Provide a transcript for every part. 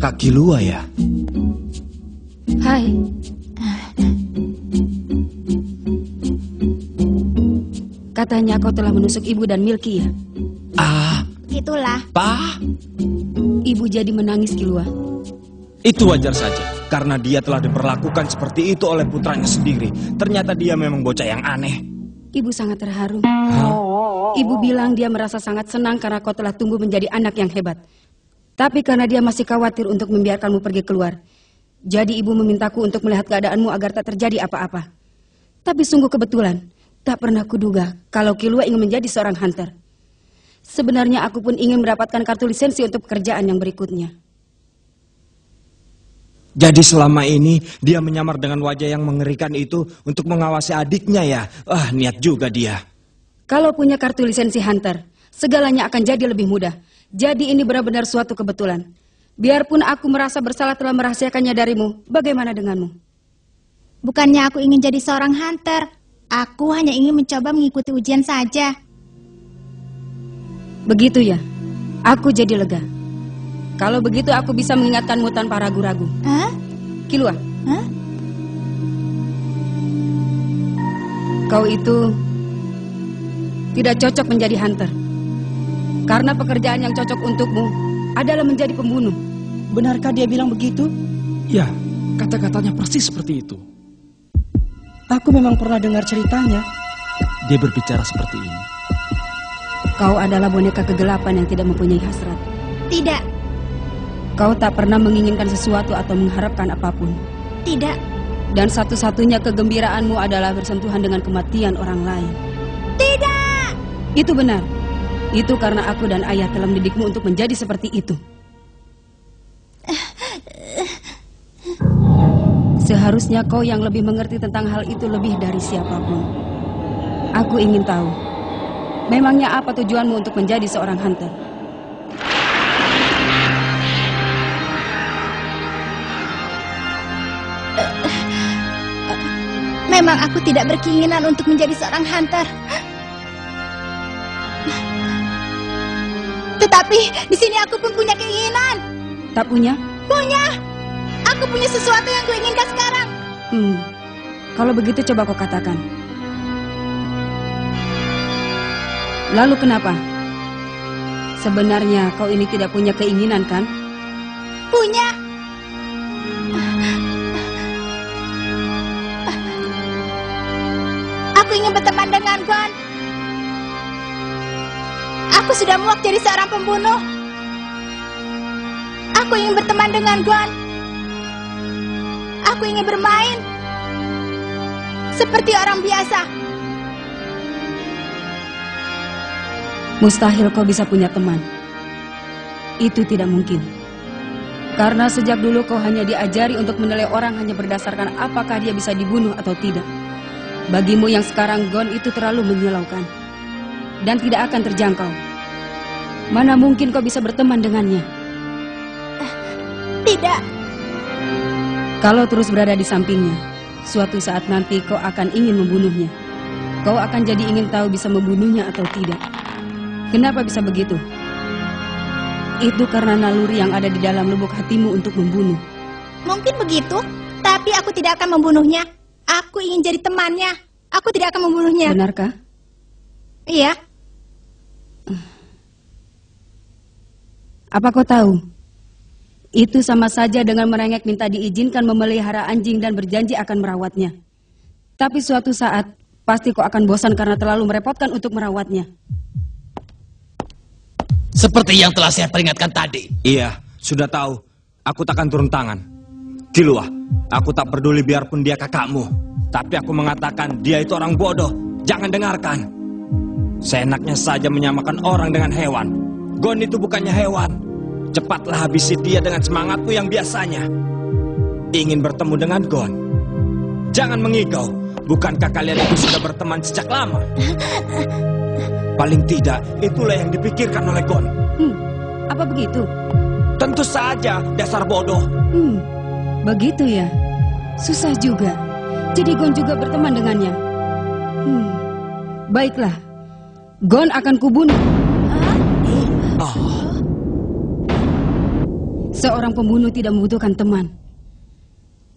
kakak Kilua ya? Hai. Katanya kau telah menusuk ibu dan Milky ya? Itulah. Pak? Ibu jadi menangis Kilua. Itu wajar saja, karena dia telah diperlakukan seperti itu oleh putranya sendiri. Ternyata dia memang bocah yang aneh. Ibu sangat terharu. Ibu bilang dia merasa sangat senang karena kau telah tumbuh menjadi anak yang hebat. Tapi karena dia masih khawatir untuk membiarkanmu pergi keluar. Jadi ibu memintaku untuk melihat keadaanmu agar tak terjadi apa-apa. Tapi sungguh kebetulan, tak pernah kuduga kalau Kilua ingin menjadi seorang hunter. Sebenarnya aku pun ingin mendapatkan kartu lisensi untuk pekerjaan yang berikutnya. Jadi selama ini dia menyamar dengan wajah yang mengerikan itu untuk mengawasi adiknya ya? Niat juga dia. Kalau punya kartu lisensi hunter, segalanya akan jadi lebih mudah. Jadi ini benar-benar suatu kebetulan. Biarpun aku merasa bersalah telah merahasiakannya darimu, bagaimana denganmu? Bukannya aku ingin jadi seorang hunter. Aku hanya ingin mencoba mengikuti ujian saja. Begitu ya, aku jadi lega. Kalau begitu aku bisa mengingatkanmu tanpa ragu-ragu. Hah? Kilua. Hah? Kau itu tidak cocok menjadi hunter. Karena pekerjaan yang cocok untukmu adalah menjadi pembunuh. Benarkah dia bilang begitu? Ya, kata-katanya persis seperti itu. Aku memang pernah dengar ceritanya. Dia berbicara seperti ini. Kau adalah boneka kegelapan yang tidak mempunyai hasrat. Tidak. Kau tak pernah menginginkan sesuatu atau mengharapkan apapun. Tidak. Dan satu-satunya kegembiraanmu adalah bersentuhan dengan kematian orang lain. Tidak. Itu benar. Itu karena aku dan ayah telah mendidikmu untuk menjadi seperti itu. Seharusnya kau yang lebih mengerti tentang hal itu lebih dari siapapun. Aku ingin tahu, memangnya apa tujuanmu untuk menjadi seorang hunter? Memang aku tidak berkeinginan untuk menjadi seorang hunter. Tetapi di sini aku pun punya keinginan. Tak punya? Punya. Aku punya sesuatu yang kuinginkan sekarang. Kalau begitu coba kau katakan. Lalu kenapa? Sebenarnya kau ini tidak punya keinginan kan? Punya. Aku ingin berteman dengan Gon. Aku sudah muak jadi seorang pembunuh. Aku ingin berteman dengan Gon. Aku ingin bermain seperti orang biasa. Mustahil kau bisa punya teman. Itu tidak mungkin. Karena sejak dulu kau hanya diajari untuk menilai orang hanya berdasarkan apakah dia bisa dibunuh atau tidak. Bagimu yang sekarang Gon itu terlalu menyilaukan dan tidak akan terjangkau. Mana mungkin kau bisa berteman dengannya? Tidak. Kalau terus berada di sampingnya, suatu saat nanti kau akan ingin membunuhnya. Kau akan jadi ingin tahu bisa membunuhnya atau tidak. Kenapa bisa begitu? Itu karena naluri yang ada di dalam lubuk hatimu untuk membunuh. Mungkin begitu, tapi aku tidak akan membunuhnya. Aku ingin jadi temannya. Aku tidak akan membunuhnya. Benarkah? Iya. Apa kau tahu? Itu sama saja dengan merengek minta diizinkan memelihara anjing dan berjanji akan merawatnya. Tapi suatu saat, pasti kau akan bosan karena terlalu merepotkan untuk merawatnya. Seperti yang telah saya peringatkan tadi. Iya, sudah tahu. Aku takkan turun tangan. Kilua, aku tak peduli biarpun dia kakakmu. Tapi aku mengatakan dia itu orang bodoh. Jangan dengarkan. Seenaknya saja menyamakan orang dengan hewan. Gon itu bukannya hewan. Cepatlah habisi dia dengan semangatmu yang biasanya. Ingin bertemu dengan Gon. Jangan mengigau. Bukankah kalian itu sudah berteman sejak lama? Paling tidak, itulah yang dipikirkan oleh Gon. Apa begitu? Tentu saja, dasar bodoh. Begitu ya. Susah juga. Jadi Gon juga berteman dengannya. Baiklah. Gon akan kubunuh. Seorang pembunuh tidak membutuhkan teman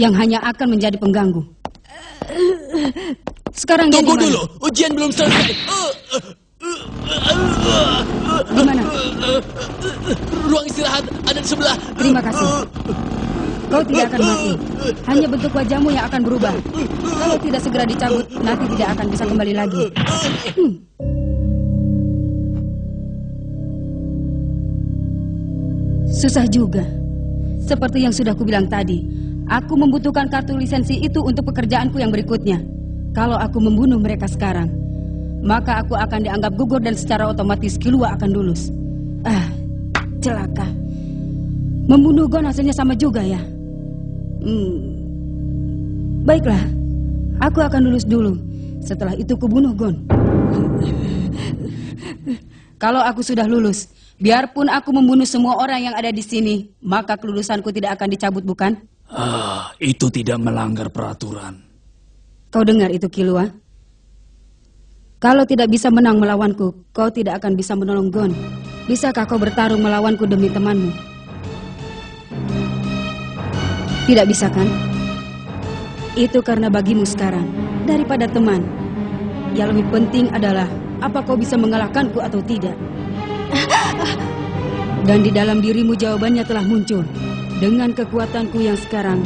yang hanya akan menjadi pengganggu. Sekarang dia Tunggu di mana? dulu, ujian belum selesai. Di mana? Ruang istirahat ada di sebelah. Terima kasih. Kau tidak akan mati. Hanya bentuk wajahmu yang akan berubah. Kalau tidak segera dicabut, nanti tidak akan bisa kembali lagi. Susah juga. Seperti yang sudah kubilang tadi, aku membutuhkan kartu lisensi itu untuk pekerjaanku yang berikutnya. Kalau aku membunuh mereka sekarang, maka aku akan dianggap gugur dan secara otomatis Killua akan lulus. Celaka. Membunuh Gon hasilnya sama juga ya. Baiklah, aku akan lulus dulu. Setelah itu kubunuh Gon. Kalau aku sudah lulus, biarpun aku membunuh semua orang yang ada di sini, maka kelulusanku tidak akan dicabut, bukan? Itu tidak melanggar peraturan. Kau dengar itu, Killua? Kalau tidak bisa menang melawanku, kau tidak akan bisa menolong Gon. Bisakah kau bertarung melawanku demi temanmu? Tidak bisa, kan? Itu karena bagimu sekarang, daripada teman, yang lebih penting adalah apa kau bisa mengalahkanku atau tidak. Dan di dalam dirimu jawabannya telah muncul. Dengan kekuatanku yang sekarang,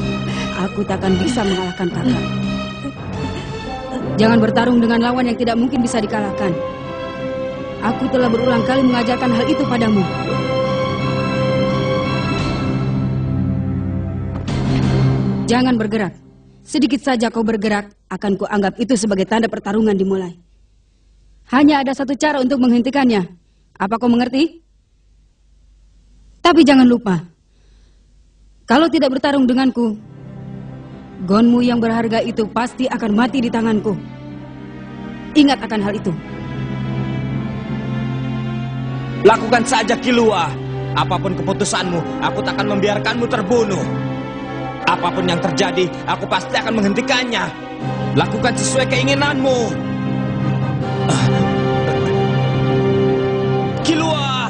aku takkan bisa mengalahkan kakak. Jangan bertarung dengan lawan yang tidak mungkin bisa dikalahkan. Aku telah berulang kali mengajarkan hal itu padamu. Jangan bergerak. Sedikit saja kau bergerak, akan kuanggap itu sebagai tanda pertarungan dimulai. Hanya ada satu cara untuk menghentikannya. Apa kau mengerti? Tapi jangan lupa, kalau tidak bertarung denganku, Gonmu yang berharga itu pasti akan mati di tanganku. Ingat akan hal itu. Lakukan saja, Killua. Apapun keputusanmu, aku takkan membiarkanmu terbunuh. Apapun yang terjadi, aku pasti akan menghentikannya. Lakukan sesuai keinginanmu. Killua!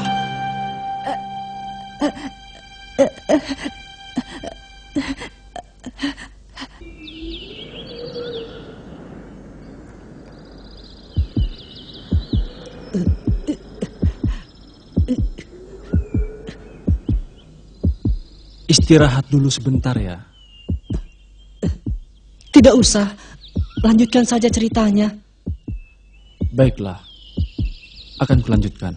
Istirahat dulu sebentar ya. Tidak usah. Lanjutkan saja ceritanya. Baiklah, akan kulanjutkan.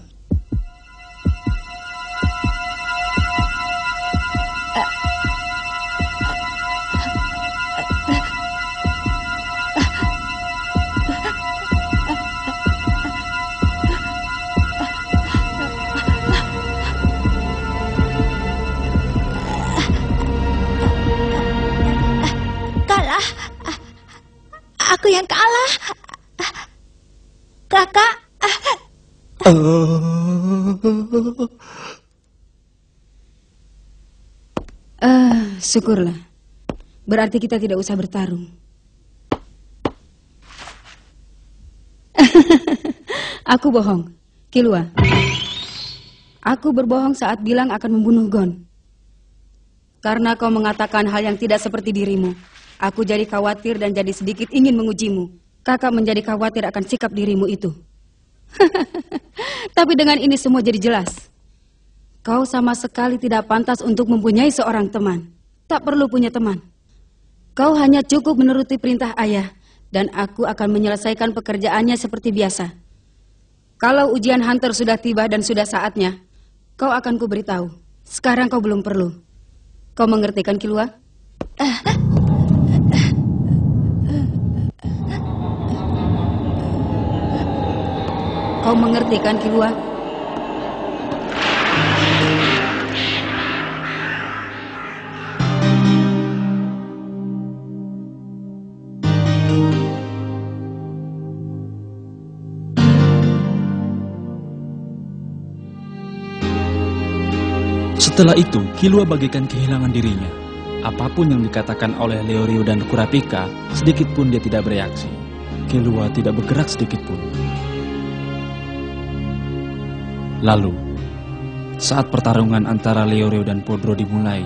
Aku yang kalah. Kakak. Syukurlah. Berarti kita tidak usah bertarung. Aku bohong, Killua. Aku berbohong saat bilang akan membunuh Gon. Karena kau mengatakan hal yang tidak seperti dirimu. Aku jadi khawatir dan jadi sedikit ingin mengujimu. Kakak menjadi khawatir akan sikap dirimu itu. Tapi dengan ini semua jadi jelas. Kau sama sekali tidak pantas untuk mempunyai seorang teman. Tak perlu punya teman. Kau hanya cukup menuruti perintah ayah. Dan aku akan menyelesaikan pekerjaannya seperti biasa. Kalau ujian Hunter sudah tiba dan sudah saatnya, kau akan kuberitahu. Sekarang kau belum perlu. Kau mengerti kan, Killua? Kau mengerti kan, Killua? Setelah itu, Killua bagaikan kehilangan dirinya. Apapun yang dikatakan oleh Leorio dan Kurapika, sedikit pun dia tidak bereaksi. Killua tidak bergerak sedikit pun. Lalu, Saat pertarungan antara Leorio dan Podro dimulai,